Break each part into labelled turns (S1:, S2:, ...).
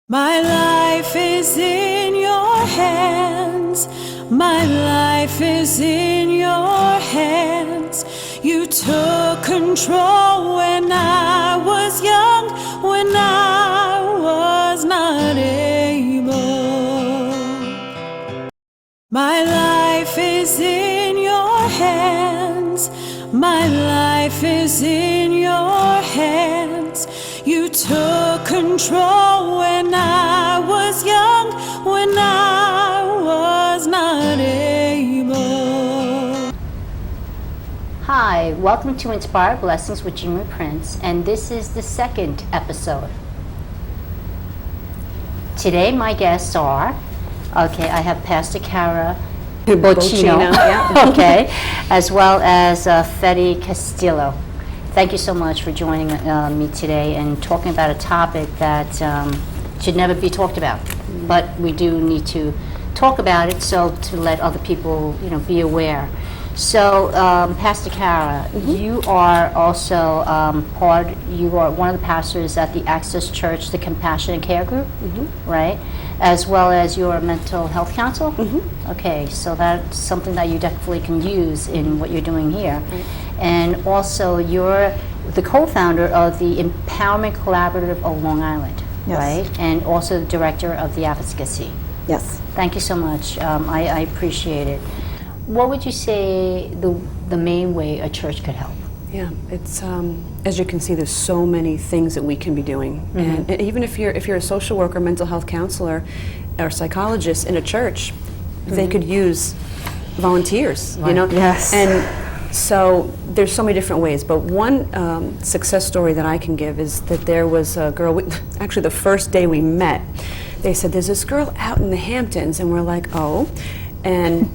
S1: My life is in your hands. My life is in your hands. You took control when I was young, when I was not able. My life is in your hands. My life is in your hands. You took control when I was young, when I was not able.
S2: Hi, welcome to Inspired Blessings with Jimmy Prince, and this is the second episode. Today my guests are, I have Pastor Cara Bocchino,
S3: yeah.
S2: okay, as well as Fedi Castillo. Thank you so much for joining me today and talking about a topic that should never be talked about, but we do need to talk about it so to let other people, be aware. So, Pastor Cara, you are also you are one of the pastors at the Access Church, the Compassion and Care Group, right? As well as your mental health counsel? Okay, so that's something that you definitely can use in what you're doing here. And also, you're the co-founder of the Empowerment Collaborative of Long Island, right? And also the director of the advocacy.
S3: Yes.
S2: Thank you so much. I appreciate it. What would you say the main way a church could help?
S3: Yeah, it's as you can see, there's so many things that we can be doing, and even if you're a social worker, mental health counselor, or psychologist in a church, they could use volunteers.
S2: Right.
S3: Yes. And so there's so many different ways, but one success story that I can give is that there was a girl. Actually, the first day we met, they said there's this girl out in the Hamptons, and we're like, oh, and.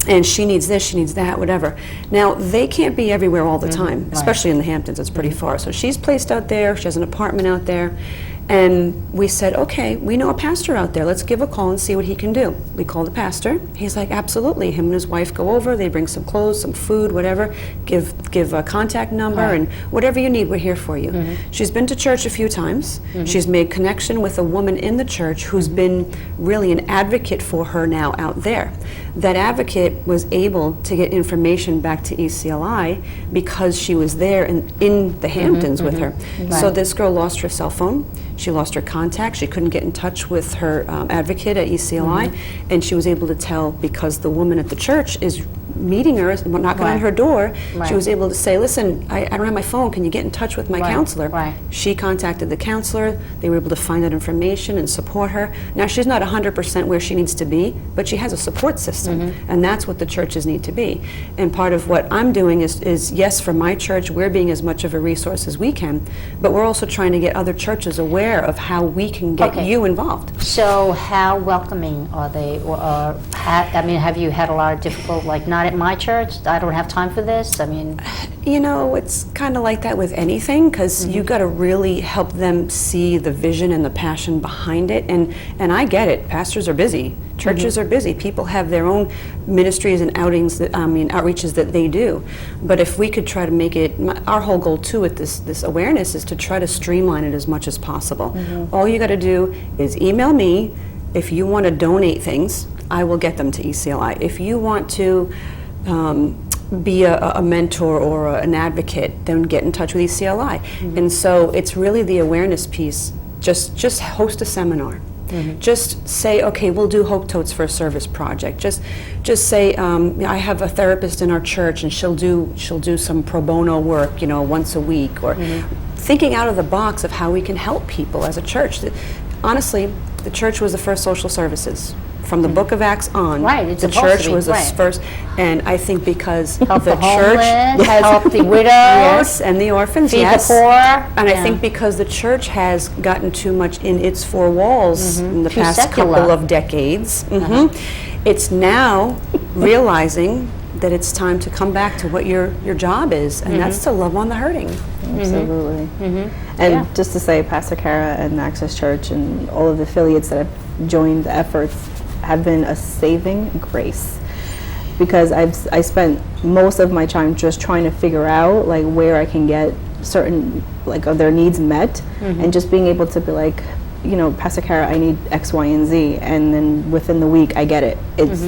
S3: And she needs this, she needs that, whatever. Now, they can't be everywhere all the time, especially in the Hamptons, it's pretty far. So she's placed out there, she has an apartment out there, and we said, okay, we know a pastor out there, let's give a call and see what he can do. We called the pastor, he's like, absolutely. Him and his wife go over, they bring some clothes, some food, whatever, give a contact number, and whatever you need, we're here for you. She's been to church a few times. She's made connection with a woman in the church who's been really an advocate for her now out there. That advocate was able to get information back to ECLI because she was there in the Hamptons with her. So this girl lost her cell phone, she lost her contact, she couldn't get in touch with her advocate at ECLI, and she was able to tell because the woman at the church is meeting her, knocking on her door, she was able to say, listen, I don't have my phone, can you get in touch with my counselor? She contacted the counselor, they were able to find that information and support her. Now she's not 100% where she needs to be, but she has a support system, and that's what the churches need to be. And part of what I'm doing is yes, for my church, we're being as much of a resource as we can, but we're also trying to get other churches aware of how we can get you involved.
S2: So how welcoming are they? Or have you had a lot of difficult, like, not at my church, I don't have time for this? I mean,
S3: it's kind of like that with anything, because you got to really help them see the vision and the passion behind it. And I get it. Pastors are busy. Churches are busy. People have their own ministries and outreaches that they do. But if we could try to make it, our whole goal too with this awareness is to try to streamline it as much as possible. All you got to do is email me. If you want to donate things, I will get them to ECLI. If you want to be a mentor or an advocate, then get in touch with ECLI. And so it's really the awareness piece. Just host a seminar. Just say, okay, we'll do Hope Totes for a service project. Just say, I have a therapist in our church, and she'll do some pro bono work, once a week, or thinking out of the box of how we can help people as a church. Honestly, the church was the first social services. From the Book of Acts on, the church was the first, and I think because
S2: help
S3: the
S2: church
S3: has
S2: help the widows,
S3: and the orphans,
S2: feed the poor,
S3: and I think because the church has gotten too much in its four walls in the past
S2: secular.
S3: couple of decades, it's now realizing that it's time to come back to what your job is, and that's to love on the hurting.
S4: Absolutely. And just to say, Pastor Cara and Access Church and all of the affiliates that have joined the efforts have been a saving grace, because I spent most of my time just trying to figure out like where I can get certain of their needs met, and just being able to be like, you know, Pastor Kara, I need X, Y, and Z, and then within the week I get it. It's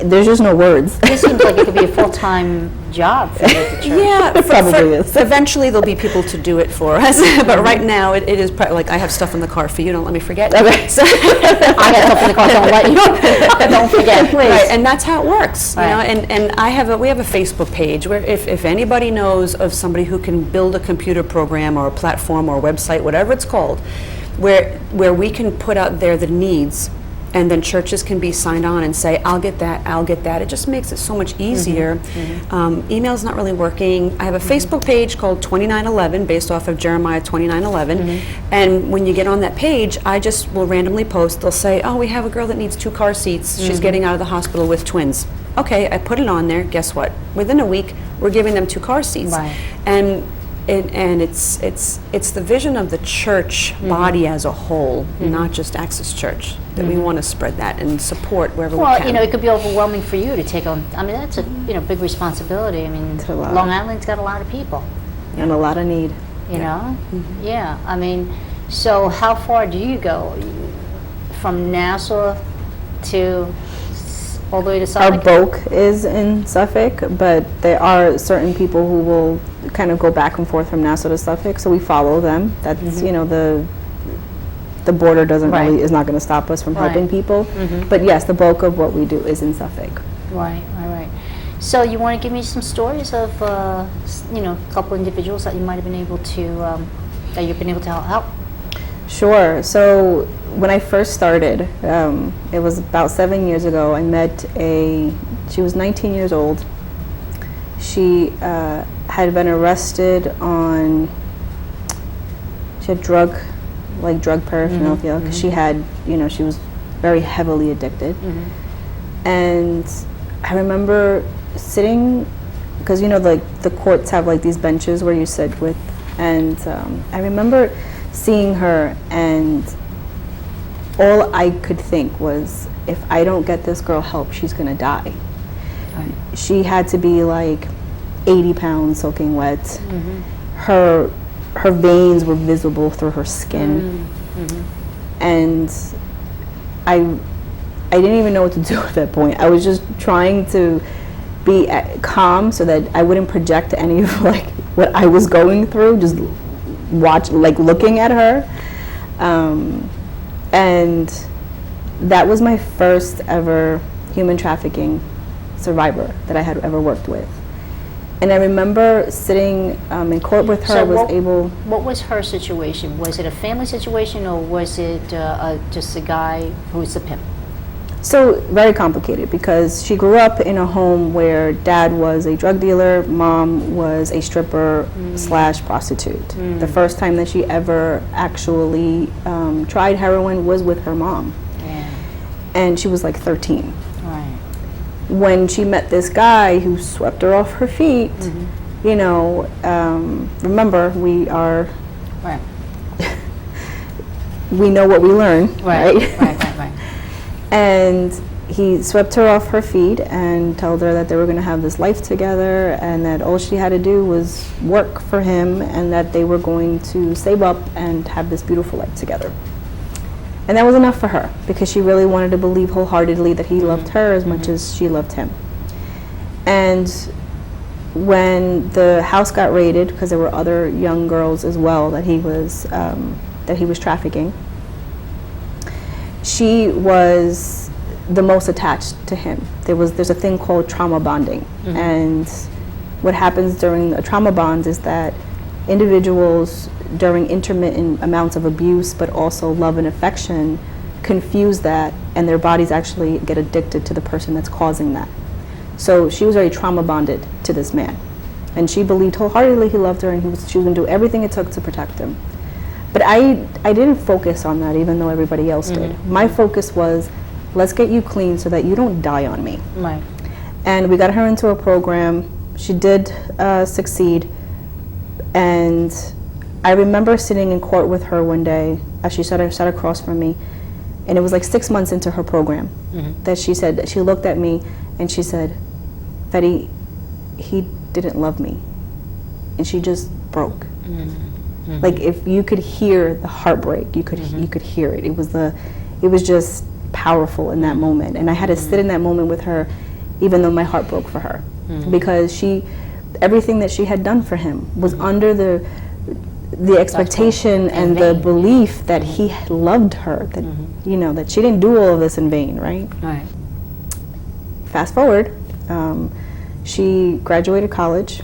S4: there's just no words.
S2: It seems like it could be a full-time job for you at the church.
S3: Yeah,
S4: It probably is.
S3: Eventually there'll be people to do it for us, but right now it is like I have stuff in the car for you. Don't let me forget.
S4: Okay.
S3: So,
S2: I got stuff in the car, don't let you, don't forget, please.
S3: right, and that's how it works. You know,
S2: Right.
S3: and we have a Facebook page where if anybody knows of somebody who can build a computer program or a platform or a website, whatever it's called, where we can put out there the needs, and then churches can be signed on and say, I'll get that, I'll get that. It just makes it so much easier. Email's not really working. I have a Facebook page called 2911, based off of Jeremiah 29:11. And when you get on that page, I just will randomly post. They'll say, oh, we have a girl that needs 2 car seats. She's getting out of the hospital with twins. Okay, I put it on there. Guess what? Within a week, we're giving them 2 car seats.
S2: Right.
S3: And it's the vision of the church body as a whole, not just Access Church, that we want to spread that and support wherever we
S2: Well,
S3: can.
S2: you know, it could be overwhelming for you to take on. I mean, that's a big responsibility. I mean,
S4: It's a lot.
S2: Long Island's got a lot of people.
S4: And a lot of need.
S2: You know, yeah. I mean, so how far do you go from Nassau to all the way to
S4: Our
S2: Suffolk?
S4: bulk is in Suffolk, but there are certain people who will kind of go back and forth from Nassau to Suffolk, so we follow them. That's, you know, the border doesn't
S2: Right.
S4: really, is not going to stop us from helping
S2: Right.
S4: people. But yes, the bulk of what we do is in Suffolk.
S2: Right. So you want to give me some stories of, you know, a couple individuals that you might have been able to, that you've been able to help?
S4: Sure. So when I first started, it was about 7 years ago, I met she was 19 years old. She had been arrested on, she had drug paraphernalia, because she had, you know, she was very heavily addicted. And I remember sitting, because, you know, like the courts have like these benches where you sit with, and I remember seeing her, and all I could think was, if I don't get this girl help, she's gonna die. She had to be like 80 pounds soaking wet. Her veins were visible through her skin. And I didn't even know what to do at that point. I was just trying to be calm so that I wouldn't project any of like what I was going through, just looking at her. And that was my first ever human trafficking survivor that I had ever worked with. And I remember sitting in court with her.
S2: What was her situation? Was it a family situation, or was it just a guy who was a pimp?
S4: So very complicated, because she grew up in a home where dad was a drug dealer, mom was a stripper / prostitute. The first time that she ever actually tried heroin was with her mom.
S2: Yeah.
S4: And she was like 13.
S2: Right.
S4: When she met this guy who swept her off her feet, you know, remember, we are,
S2: Right.
S4: we know what we learn, right?
S2: Right.
S4: And he swept her off her feet and told her that they were going to have this life together, and that all she had to do was work for him, and that they were going to save up and have this beautiful life together. And that was enough for her, because she really wanted to believe wholeheartedly that he loved her as much as she loved him. And when the house got raided, because there were other young girls as well that he was trafficking, she was the most attached to him. There's a thing called trauma bonding. And what happens during a trauma bond is that individuals, during intermittent amounts of abuse, but also love and affection, confuse that, and their bodies actually get addicted to the person that's causing that. So she was very trauma bonded to this man. And she believed wholeheartedly he loved her, and she was going to do everything it took to protect him. But I didn't focus on that, even though everybody else did. My focus was, let's get you clean so that you don't die on me.
S2: Right.
S4: And we got her into a program. She did succeed. And I remember sitting in court with her one day as she sat across from me. And it was like 6 months into her program that she said, that she looked at me and she said, Fedi, he didn't love me. And she just broke. Like if you could hear the heartbreak, you could hear it. It was just powerful in that moment, and I had to sit in that moment with her, even though my heart broke for her, because everything that she had done for him was under the expectation and the belief that he loved her, that that she didn't do all of this in vain, right?
S2: Right.
S4: Fast forward, she graduated college.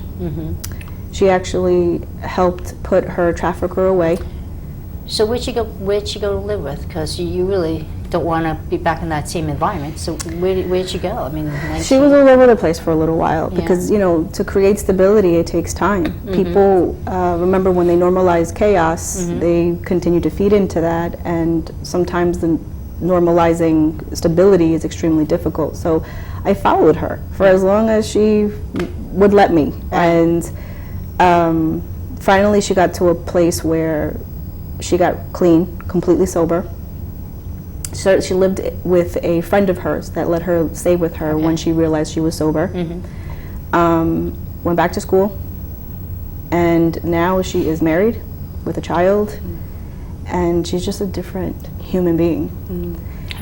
S4: She actually helped put her trafficker away.
S2: So where'd you go to live with? Because you really don't want to be back in that same environment. So where'd you go? I mean,
S4: she was all over the place for a little while because to create stability, it takes time. People remember when they normalize chaos, they continue to feed into that, and sometimes the normalizing stability is extremely difficult. So I followed her for as long as she would let me, and finally she got to a place where she got clean, completely sober. So she lived with a friend of hers that let her stay with her when she realized she was sober. Went back to school, and now she is married with a child, and she's just a different human being.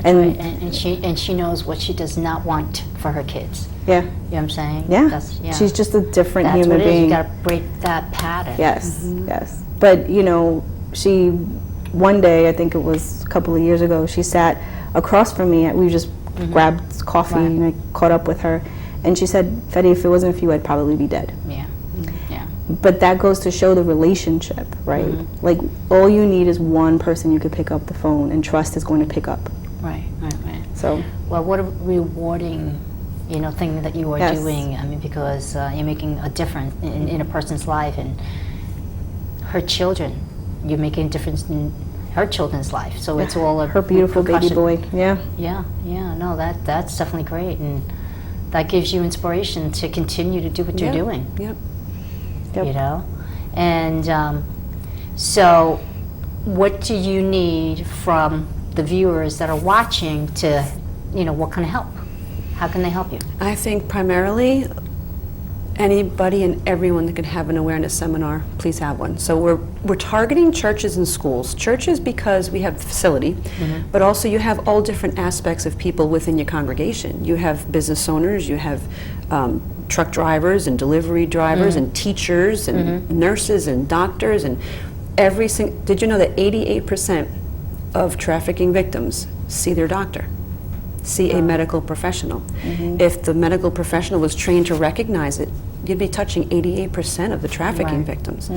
S2: And she knows what she does not want for her kids.
S4: Yeah.
S2: You know what I'm saying?
S4: Yeah. She's just a different human being.
S2: You got to break that pattern.
S4: Yes. Yes. But she, one day, I think it was a couple of years ago, she sat across from me. We just grabbed coffee, and I caught up with her, and she said, "Fedi, if it wasn't for you, I'd probably be dead."
S2: Yeah. Yeah.
S4: But that goes to show the relationship, right? Like, all you need is one person you could pick up the phone and trust is going to pick up.
S2: Right.
S4: So,
S2: well, what a rewarding, thing that you are doing. I mean, because you're making a difference in a person's life, and her children. You're making a difference in her children's life. So it's all
S4: her beautiful baby boy. Yeah.
S2: Yeah. No, that's definitely great, and that gives you inspiration to continue to do what you're doing.
S4: Yep.
S2: And so, what do you need from the viewers that are watching to, what kind of help? How can they help you?
S3: I think primarily anybody and everyone that can have an awareness seminar, please have one. So we're targeting churches and schools. Churches because we have the facility, but also you have all different aspects of people within your congregation. You have business owners, you have truck drivers and delivery drivers and teachers and nurses and doctors and every single. Did you know that 88% of trafficking victims see their doctor? See a medical professional. If the medical professional was trained to recognize it, you'd be touching 88% of the trafficking victims.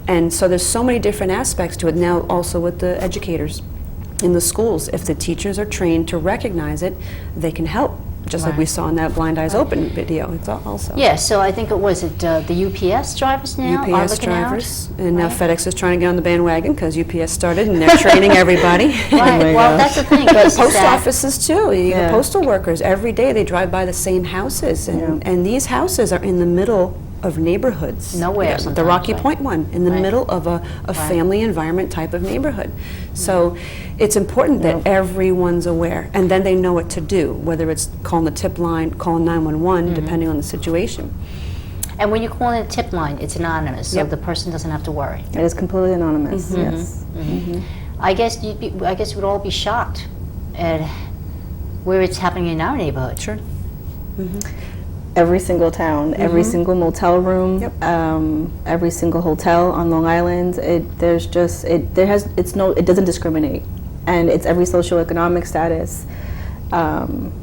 S3: And so there's so many different aspects to it now, also with the educators in the schools. If the teachers are trained to recognize it, they can help. Just like we saw in that Blind Eyes Open video. It's also.
S2: Yeah, so I think the UPS drivers now are
S3: UPS
S2: looking
S3: drivers,
S2: out.
S3: And now FedEx is trying to get on the bandwagon because UPS started and they're training everybody.
S2: Right, well, that's the thing.
S3: But post offices too, you have postal workers, every day they drive by the same houses, and these houses are in the middle of neighborhoods.
S2: Nowhere,
S3: the Rocky Point one, in the middle of a family environment type of neighborhood. So it's important that everyone's aware, and then they know what to do, whether it's calling the tip line, calling 911, depending on the situation.
S2: And when you call it a tip line, it's anonymous, so the person doesn't have to worry.
S4: it is completely anonymous. Yes.
S2: I guess we'd all be shocked at where it's happening in our neighborhood.
S3: Sure.
S4: Every single town, every single motel room, every single hotel on Long Island. It doesn't discriminate, and it's every socioeconomic status.
S2: I'm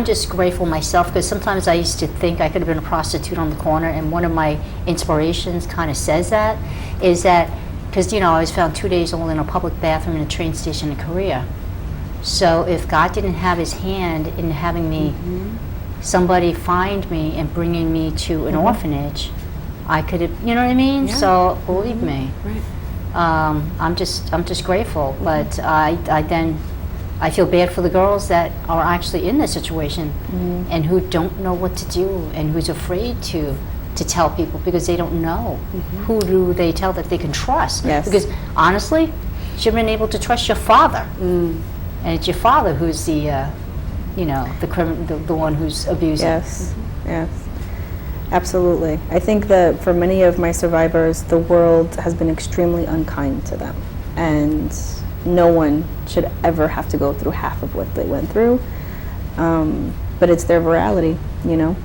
S2: just grateful myself because sometimes I used to think I could have been a prostitute on the corner, and one of my inspirations kind of says that is that because I was found 2 days old in a public bathroom in a train station in Korea. So if God didn't have His hand in having me. Somebody find me and bringing me to an orphanage, I could have, you know what I mean? Yeah. So believe me, I'm just grateful. But I feel bad for the girls that are actually in this situation and who don't know what to do and who's afraid to tell people because they don't know. Who do they tell that they can trust?
S4: Yes.
S2: Because honestly, you should have been able to trust your father, and it's your father who's the one who's abusing.
S4: Yes. Absolutely. I think that for many of my survivors, the world has been extremely unkind to them. And no one should ever have to go through half of what they went through. But it's their virality, you know?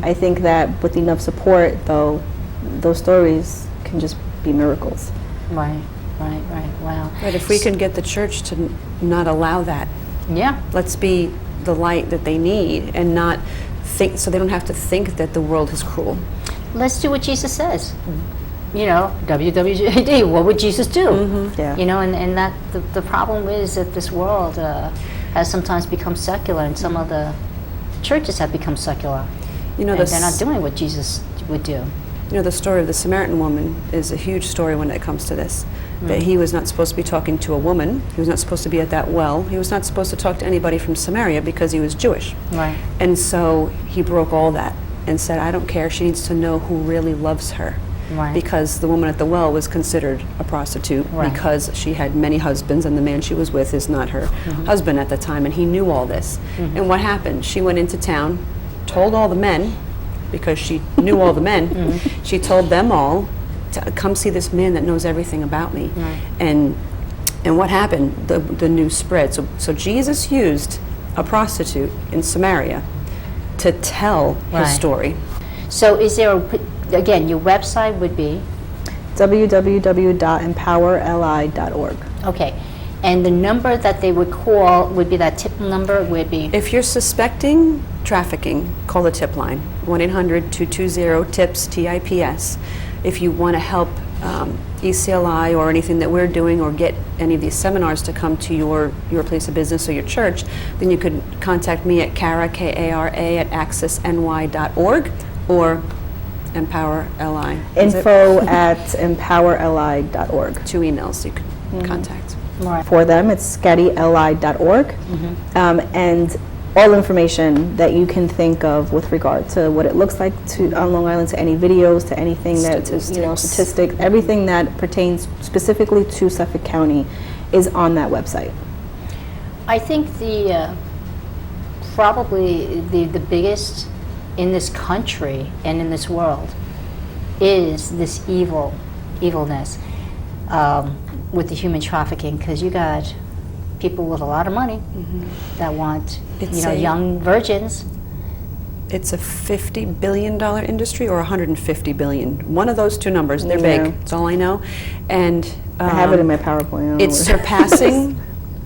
S4: I think that with enough support, though, those stories can just be miracles.
S2: Right. Wow.
S3: But if we can get the church to not allow that,
S2: Yeah.
S3: let's be the light that they need and not think, so they don't have to think that the world is cruel.
S2: Let's do what Jesus says. You know, WWJD, what would Jesus do?
S4: Yeah.
S2: You know, and that the problem is that this world has sometimes become secular, and some of the churches have become secular.
S3: You know,
S2: And they're not doing what Jesus would do.
S3: You know, the story of the Samaritan woman is a huge story when it comes to this. That he was not supposed to be talking to a woman. He was not supposed to be at that well. He was not supposed to talk to anybody from Samaria because he was Jewish.
S2: Right.
S3: And so he broke all that and said, I don't care. She needs to know who really loves her.
S2: Right.
S3: Because the woman at the well was considered a prostitute
S2: Right.
S3: because she had many husbands and the man she was with is not her husband at the time, and he knew all this. And what happened? She went into town, told all the men, because she knew all the men, she told them all to come see this man that knows everything about me.
S2: Right.
S3: And what happened? The news spread. So Jesus used a prostitute in Samaria to tell
S2: Right.
S3: his story.
S2: So is there, again, your website would be,
S4: www.empowerli.org.
S2: okay, and the number that they would call would be that tip number would be,
S3: If you're suspecting trafficking, call the tip line, 1-800-220-TIPS, TIPS. If you want to help ECLI or anything that we're doing, or get any of these seminars to come to your place of business or your church, then you could contact me at Kara, K-A-R-A, at accessny.org, or EmpowerLI.
S4: Info@empowerli.org.
S3: 2 emails you can contact.
S2: right,
S4: For them, it's scattyli.org. And all information that you can think of with regard to what it looks like on Long Island, to any videos, to anything that, statistics, everything that pertains specifically to Suffolk County is on that website.
S2: I think probably the biggest in this country and in this world is this evilness with the human trafficking, because you got people with a lot of money that want young virgins.
S3: It's a $50 billion industry or $150 billion. One of those two numbers. They're
S4: Yeah.
S3: big. That's all I know. And
S4: I have it in my PowerPoint. I don't know
S3: it's
S4: where-
S3: surpassing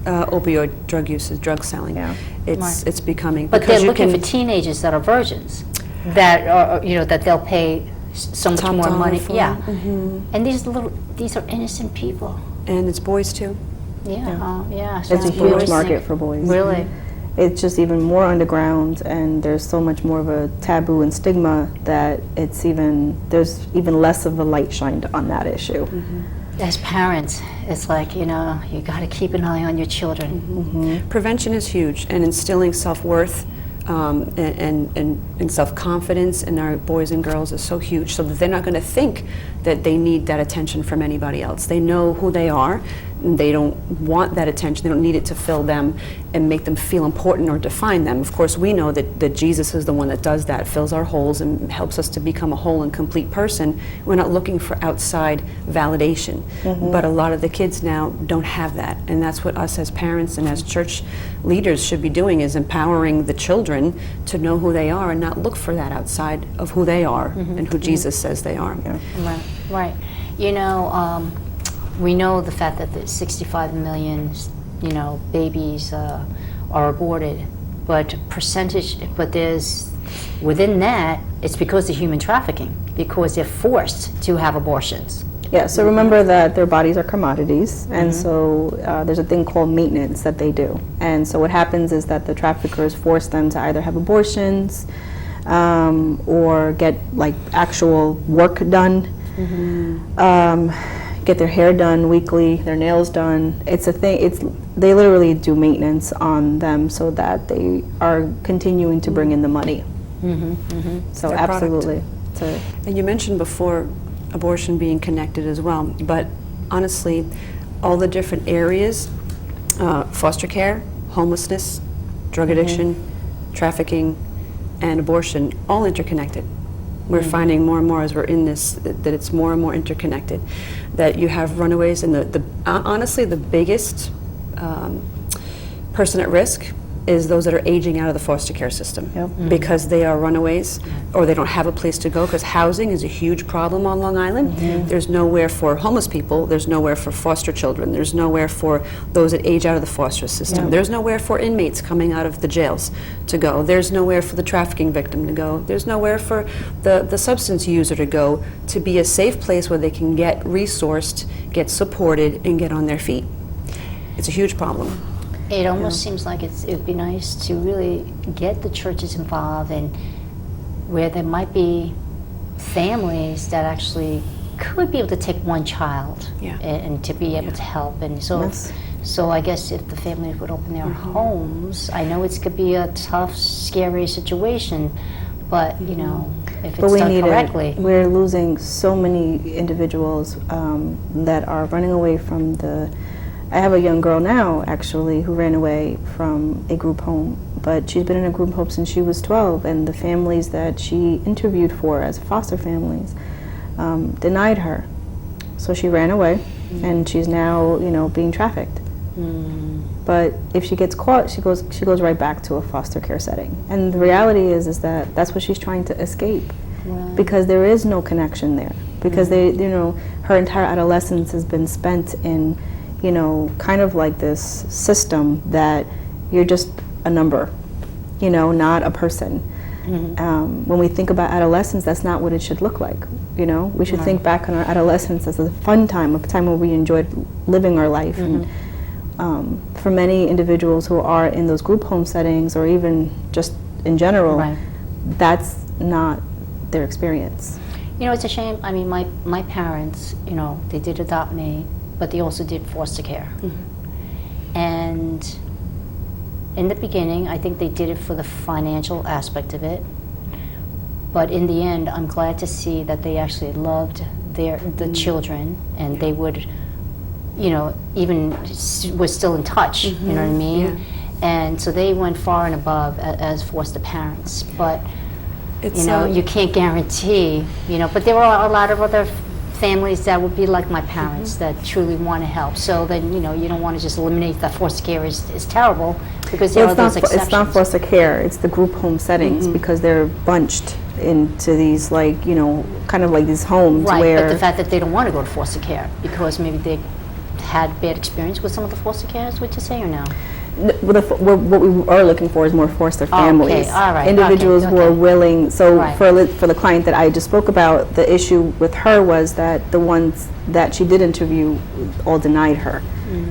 S3: opioid drug usage, drug selling.
S4: Yeah.
S3: It's becoming.
S2: But
S3: because
S2: they're
S3: you
S2: looking
S3: can
S2: for teenagers that are virgins, that are, that they'll pay so much
S3: Top
S2: more
S3: dollar
S2: money.
S3: for.
S2: Yeah. And these are innocent people.
S3: and it's boys too.
S2: Yeah. So
S4: It's a huge market for boys.
S2: Really?
S4: It's just even more underground, and there's so much more of a taboo and stigma that there's even less of a light shined on that issue.
S2: As parents, it's like, you got to keep an eye on your children.
S3: Prevention is huge, and instilling self-worth and self-confidence in our boys and girls is so huge, so that they're not going to think that they need that attention from anybody else. They know who they are, and they don't want that attention. They don't need it to fill them and make them feel important or define them. Of course, we know that Jesus is the one that does that, fills our holes and helps us to become a whole and complete person. We're not looking for outside validation. But a lot of the kids now don't have that, and that's what us as parents and as church leaders should be doing, is empowering the children to know who they are and not look for that outside of who they are and who Jesus says they are.
S2: Right. We know the fact that the 65 million, babies are aborted, but there's, within that, it's because of human trafficking, because they're forced to have abortions.
S4: Yeah, so remember that their bodies are commodities, and so there's a thing called maintenance that they do. And so what happens is that the traffickers force them to either have abortions or get actual work done, get their hair done weekly, their nails done. It's a thing. They literally do maintenance on them so that they are continuing to bring in the money. So
S3: Their
S4: absolutely.
S3: And you mentioned before abortion being connected as well, but honestly, all the different areas, foster care, homelessness, drug addiction, trafficking, and abortion, all interconnected. We're finding more and more as we're in this that it's more and more interconnected. That you have runaways, and honestly, the biggest person at risk is those that are aging out of the foster care system.
S4: Yep.
S3: Because they are runaways or they don't have a place to go, because housing is a huge problem on Long Island. There's nowhere for homeless people, there's nowhere for foster children, there's nowhere for those that age out of the foster system.
S4: Yep.
S3: There's nowhere for inmates coming out of the jails to go. There's nowhere for the trafficking victim to go. There's nowhere for the substance user to go, to be a safe place where they can get resourced, get supported, and get on their feet. It's a huge problem.
S2: It almost seems like it'd be nice to really get the churches involved, and where there might be families that actually could be able to take one child and to be able to help. And so,
S4: Yes.
S2: so I guess if the families would open their homes, I know it could be a tough, scary situation, but you know, if it's done correctly.
S4: We're losing so many individuals that are running away from I have a young girl now, actually, who ran away from a group home, but she's been in a group home since she was 12, and the families that she interviewed for as foster families denied her. So she ran away, and she's now, being trafficked. But if she gets caught, she goes right back to a foster care setting. And the reality is that that's what she's trying to escape, because there is no connection there. Because her entire adolescence has been spent in kind of like this system that you're just a number, not a person. When we think about adolescence, that's not what it should look like. We should think back on our adolescence as a fun time, a time where we enjoyed living our life. And for many individuals who are in those group home settings, or even just in general, that's not their experience.
S2: It's a shame. I mean, my parents, they did adopt me, but they also did foster care. And in the beginning, I think they did it for the financial aspect of it. But in the end, I'm glad to see that they actually loved the children, and they would, even was still in touch, you know what I mean?
S3: Yeah.
S2: And so they went far and above as foster parents. But,
S3: It's,
S2: you can't guarantee, but there are a lot of other families that would be like my parents that truly want to help. So then, you don't want to just eliminate that foster care is terrible, because there are those exceptions.
S4: It's not foster care, it's the group home settings, because they're bunched into these, kind of like these homes where...
S2: But the fact that they don't want to go to foster care because maybe they had bad experience with some of the foster cares, would you say, or no?
S4: What we are looking for is more foster families.
S2: Okay, all right.
S4: Individuals who are willing. So
S2: Right.
S4: for the client that I just spoke about, the issue with her was that the ones that she did interview all denied her.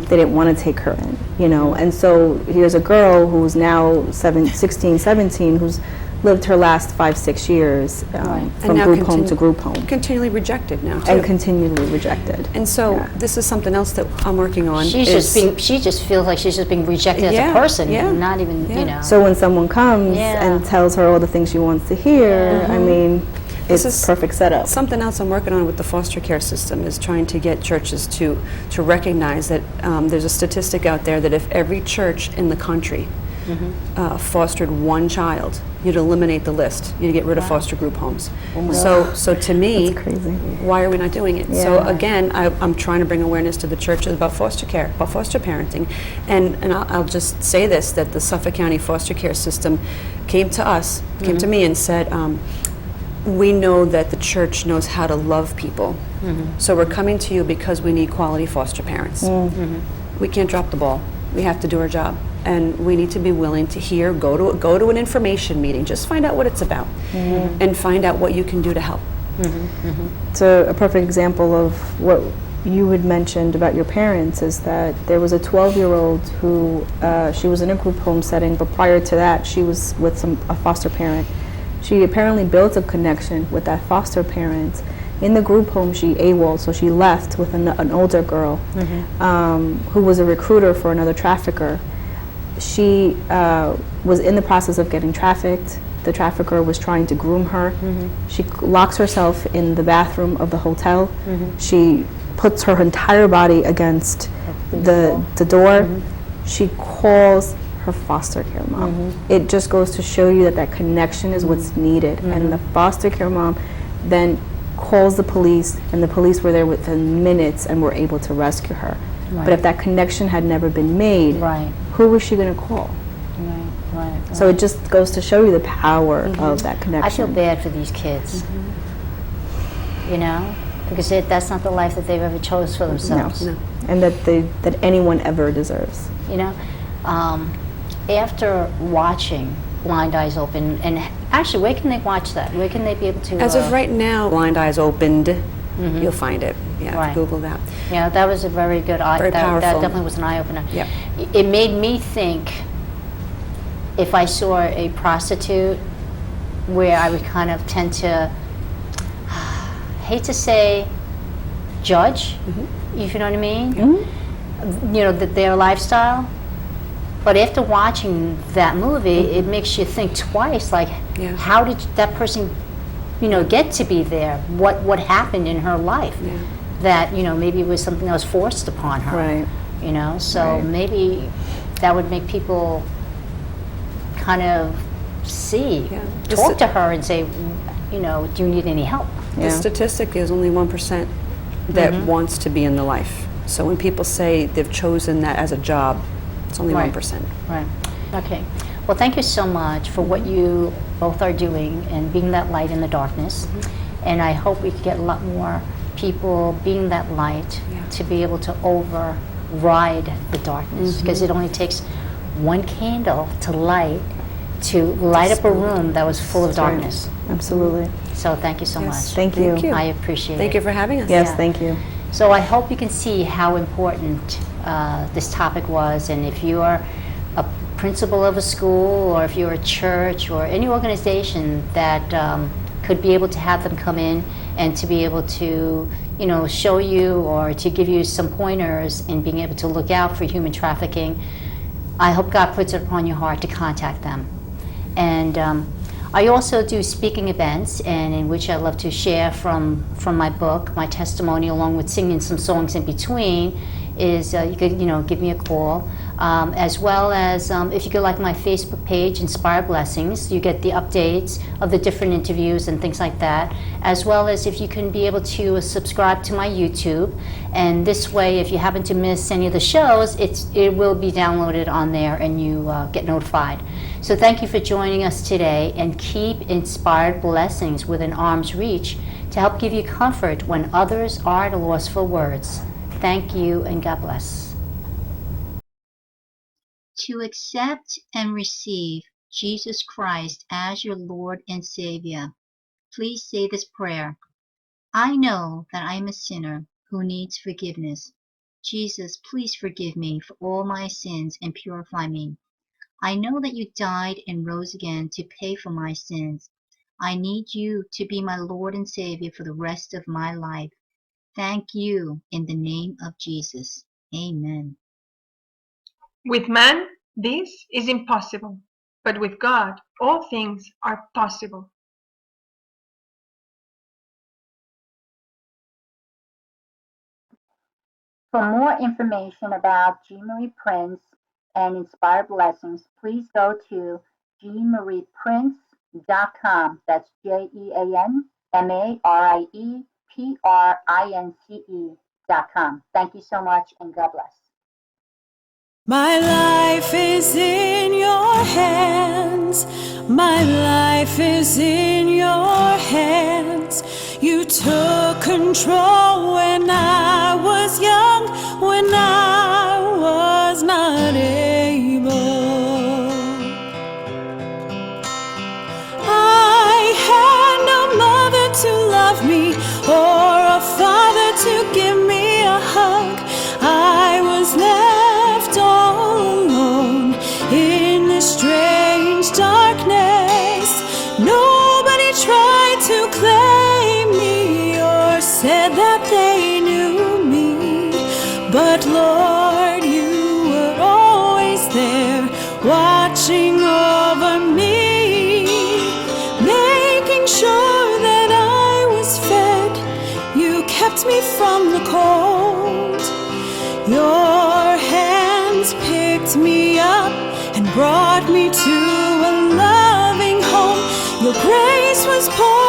S4: They didn't want to take her in, And so here's a girl who's now 16, 17, who's lived her last 5-6 years from group home to group home.
S3: Continually rejected now, too.
S4: And continually rejected.
S3: And so this is something else that I'm working on.
S2: She just feels like she's just being rejected as a person, not even,
S4: So when someone comes and tells her all the things she wants to hear, I mean, it's perfect setup.
S3: Something else I'm working on with the foster care system is trying to get churches to recognize that there's a statistic out there that if every church in the country fostered one child, you'd eliminate the list. You'd get rid of foster group homes. So to me,
S4: That's crazy.
S3: why are we not doing it? So again, I'm trying to bring awareness to the churches about foster care, about foster parenting. And I'll just say this, that the Suffolk County foster care system came to us, came to me and said, we know that the church knows how to love people. So we're coming to you because we need quality foster parents. We can't drop the ball. We have to do our job. And we need to be willing to hear, go to an information meeting, just find out what it's about, and find out what you can do to help.
S4: It's a perfect example of what you had mentioned about your parents, is that there was a 12-year-old who, she was in a group home setting, but prior to that, she was with a foster parent. She apparently built a connection with that foster parent. In the group home, she AWOL'd, so she left with an older girl who was a recruiter for another trafficker. She was in the process of getting trafficked. The trafficker was trying to groom her. She locks herself in the bathroom of the hotel. She puts her entire body against the door. She calls her foster care mom. It just goes to show you that that connection is what's needed. And the foster care mom then calls the police, and the police were there within minutes and were able to rescue her.
S2: Right.
S4: But if that connection had never been made,
S2: Right.
S4: who was she going to call?
S2: Right.
S4: So it just goes to show you the power of that connection.
S2: I feel bad for these kids, you know, because that's not the life that they've ever chose for themselves.
S4: No. And that anyone ever deserves.
S2: You know, after watching Blind Eyes Open, and actually, where can they watch that? Where can they be able to?
S3: As of right now, Blind Eyes Opened, you'll find it. Yeah,
S2: Right.
S3: Google that.
S2: Yeah, that was a very good eye.
S3: Very
S2: that
S3: powerful.
S2: definitely was an eye opener.
S3: Yep.
S2: It made me think, if I saw a prostitute, where I would kind of tend to, hate to say, judge, if you know what I mean. You know, their lifestyle. But after watching that movie, it makes you think twice. Like,
S3: Yeah.
S2: how did that person, you know, get to be there? What happened in her life?
S3: Yeah.
S2: That, you know, maybe it was something that was forced upon her.
S4: Right.
S2: You know, so
S4: Right.
S2: maybe that would make people kind of see,
S3: Yeah.
S2: talk to her and say, you know, do you need any help?
S3: The
S4: Yeah.
S3: statistic is only 1% that wants to be in the life. So when people say they've chosen that as a job, it's only
S2: Right.
S3: 1%.
S2: Right. Okay. Well, thank you so much for what you both are doing and being that light in the darkness. And I hope we can get a lot more people being that light to be able to override the darkness, because it only takes one candle to light up a room that was full of darkness.
S4: Absolutely.
S2: So thank you so much.
S4: Thank you.
S3: Thank you.
S2: I appreciate it.
S3: Thank you for having us.
S4: Yes,
S2: Yeah.
S4: thank you.
S2: So I hope you can see how important this topic was, and if you're a principal of a school, or if you're a church, or any organization that could be able to have them come in and to be able to, you know, show you or to give you some pointers in being able to look out for human trafficking, I hope God puts it upon your heart to contact them. And I also do speaking events, and in which I love to share from my book, my testimony, along with singing some songs in between. Is you could, you know, give me a call, as well as if you could like my Facebook page, Inspired Blessings. You get the updates of the different interviews and things like that, as well as if you can be able to subscribe to my YouTube. And this way, if you happen to miss any of the shows, it will be downloaded on there, and you get notified. So thank you for joining us today, and keep Inspired Blessings within arm's reach to help give you comfort when others are at a loss for words. Thank you, and God bless. To accept and receive Jesus Christ as your Lord and Savior, please say this prayer. I know that I am a sinner who needs forgiveness. Jesus, please forgive me for all my sins and purify me. I know that you died and rose again to pay for my sins. I need you to be my Lord and Savior for the rest of my life. Thank you in the name of Jesus. Amen.
S5: With man, this is impossible, but with God, all things are possible.
S2: For more information about Jean Marie Prince and Inspired Blessings, please go to jeanmarieprince.com. That's JeanMarieprince.com. Thank you so much, and God bless.
S1: My life is in your hands. My life is in your hands. You took control when I was young, when I was not able. I had no mother to love me or a father to give me a hug. I was left all alone in this strange darkness. Nobody tried to claim me or said that they knew me. But Lord, you were always there, watching over me, making sure that I was fed. You kept me from the cold. Your hands picked me up and brought me to a loving home. Your grace was poured